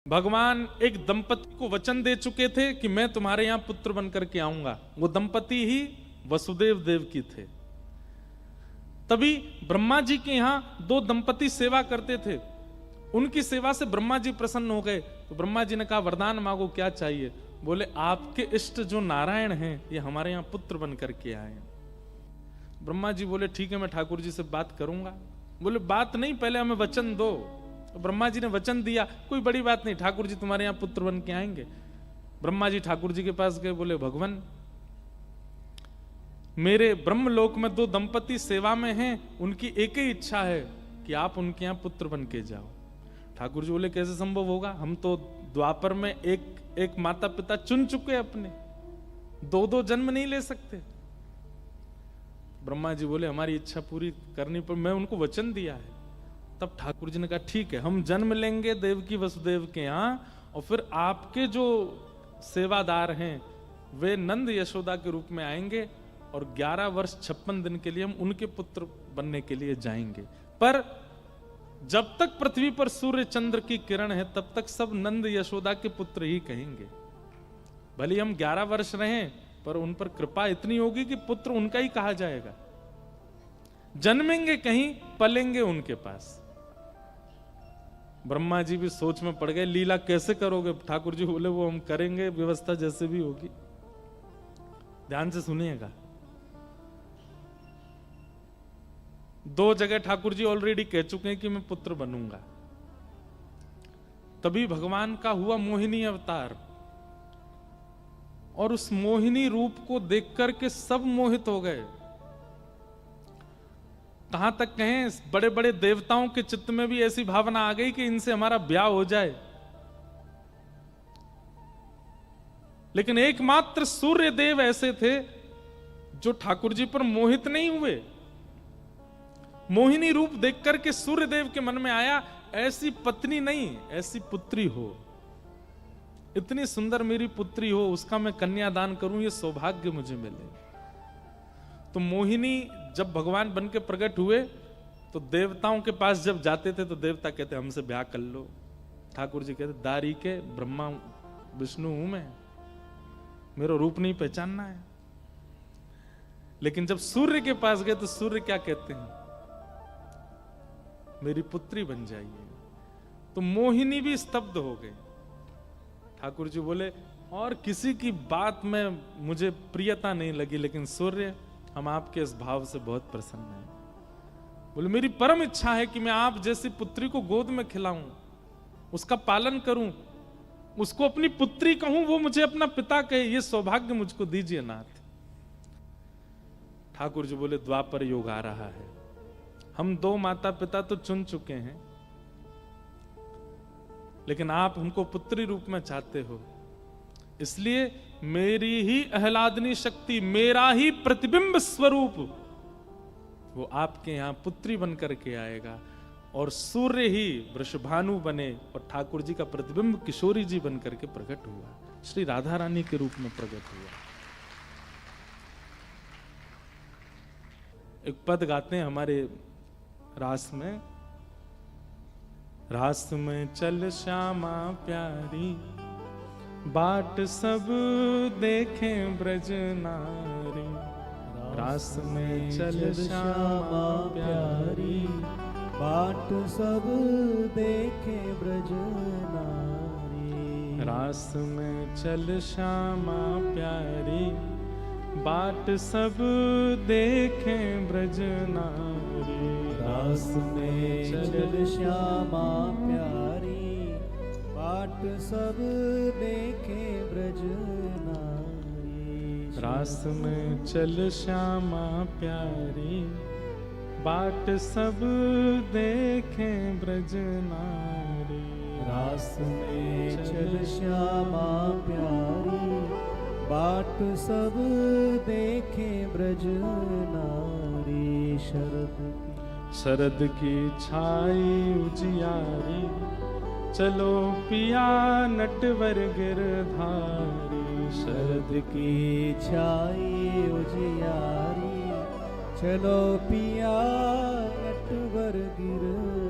भगवान एक दंपति को वचन दे चुके थे कि मैं तुम्हारे यहां पुत्र बनकर के आऊंगा। वो दंपति ही वसुदेव देवकी थे। तभी ब्रह्मा जी के यहां दो दंपति सेवा करते थे। उनकी सेवा से ब्रह्मा जी प्रसन्न हो गए। तो ब्रह्मा जी ने कहा वरदान मांगो, क्या चाहिए? बोले आपके इष्ट जो नारायण हैं ये हमारे यहां पुत्र बन करके आए हैं। ब्रह्मा जी बोले ठीक है, मैं ठाकुर जी से बात करूंगा। बोले बात नहीं, पहले हमें वचन दो। तो ब्रह्मा जी ने वचन दिया, कोई बड़ी बात नहीं, ठाकुर जी तुम्हारे यहां पुत्र बन के आएंगे। ब्रह्मा जी ठाकुर जी के पास गए, बोले भगवान मेरे ब्रह्मलोक में दो दंपति सेवा में हैं, उनकी एक ही इच्छा है कि आप उनके यहां पुत्र बन के जाओ। ठाकुर जी बोले कैसे संभव होगा, हम तो द्वापर में एक माता पिता चुन चुके अपने, दो दो जन्म नहीं ले सकते। ब्रह्मा जी बोले हमारी इच्छा पूरी करनी पर मैं उनको वचन दिया है। तब ठाकुर जी ने कहा ठीक है, हम जन्म लेंगे देवकी वसुदेव के यहां, और फिर आपके जो सेवादार हैं वे नंद यशोदा के रूप में आएंगे और 11 वर्ष 56 दिन के लिए हम उनके पुत्र बनने के लिए जाएंगे। पर जब तक पृथ्वी पर सूर्य चंद्र की किरण है तब तक सब नंद यशोदा के पुत्र ही कहेंगे। भले हम 11 वर्ष रहें पर उन पर कृपा इतनी होगी कि पुत्र उनका ही कहा जाएगा। जन्मेंगे कहीं, पलेंगे उनके पास। ब्रह्मा जी भी सोच में पड़ गए, लीला कैसे करोगे? ठाकुर जी बोले वो हम करेंगे, व्यवस्था जैसे भी होगी। ध्यान से सुनिएगा। 2 जगह ठाकुर जी ऑलरेडी कह चुके हैं कि मैं पुत्र बनूंगा। तभी भगवान का हुआ मोहिनी अवतार, और उस मोहिनी रूप को देख करके सब मोहित हो गए। कहां तक कहें, बड़े बड़े देवताओं के चित्त में भी ऐसी भावना आ गई कि इनसे हमारा ब्याह हो जाए। लेकिन एकमात्र सूर्य देव ऐसे थे जो ठाकुर जी पर मोहित नहीं हुए। मोहिनी रूप देख करके सूर्य देव के मन में आया ऐसी पत्नी नहीं, ऐसी पुत्री हो, इतनी सुंदर मेरी पुत्री हो, उसका मैं कन्यादान करूं, ये सौभाग्य मुझे मिले। तो मोहिनी जब भगवान बन के प्रकट हुए तो देवताओं के पास जब जाते थे तो देवता कहते हमसे ब्याह कर लो। ठाकुर जी कहते दारी के ब्रह्मा विष्णु हूं मैं, मेरा रूप नहीं पहचानना है। लेकिन जब सूर्य के पास गए तो सूर्य क्या कहते हैं, मेरी पुत्री बन जाइए। तो मोहिनी भी स्तब्ध हो गई। ठाकुर जी बोले और किसी की बात में मुझे प्रियता नहीं लगी, लेकिन सूर्य हम आपके इस भाव से बहुत प्रसन्न हैं। बोले मेरी परम इच्छा है कि मैं आप जैसी पुत्री को गोद में खिलाऊं, उसका पालन करूं, उसको अपनी पुत्री कहूं, वो मुझे अपना पिता कहे, ये सौभाग्य मुझको दीजिए नाथ। ठाकुर जी बोले द्वापर युग आ रहा है, हम 2 माता पिता तो चुन चुके हैं, लेकिन आप हमको पुत्री रूप में चाहते हो, इसलिए मेरी ही आह्लादनी शक्ति, मेरा ही प्रतिबिंब स्वरूप वो आपके यहां पुत्री बन करके आएगा, और सूर्य ही वृषभानु बने और ठाकुर जी का प्रतिबिंब किशोरी जी बन करके प्रकट हुआ, श्री राधा रानी के रूप में प्रकट हुआ। एक पद गाते हैं हमारे रास में, रास में चल श्यामा प्यारी, बाट सब देखें ब्रज नारी। रास में चल श्यामा प्यारी, बाट सब देखे ब्रज नारी। रास में चल श्यामा प्यारी, बाट सब देखें ब्रज नारी। रास में चल श्यामा प्यारी, बाट सब देखे ब्रज नारी। रास में चल श्यामा प्यारी, बाट सब देखें ब्रज नारी। रास में चल श्यामा प्यारी, बाट सब देखे ब्रज नारी। शरद की छाई उजियारी, चलो पिया नटवर गिरधारी। शरद की छाई उजियारी, चलो पिया नटवर गिरधारी।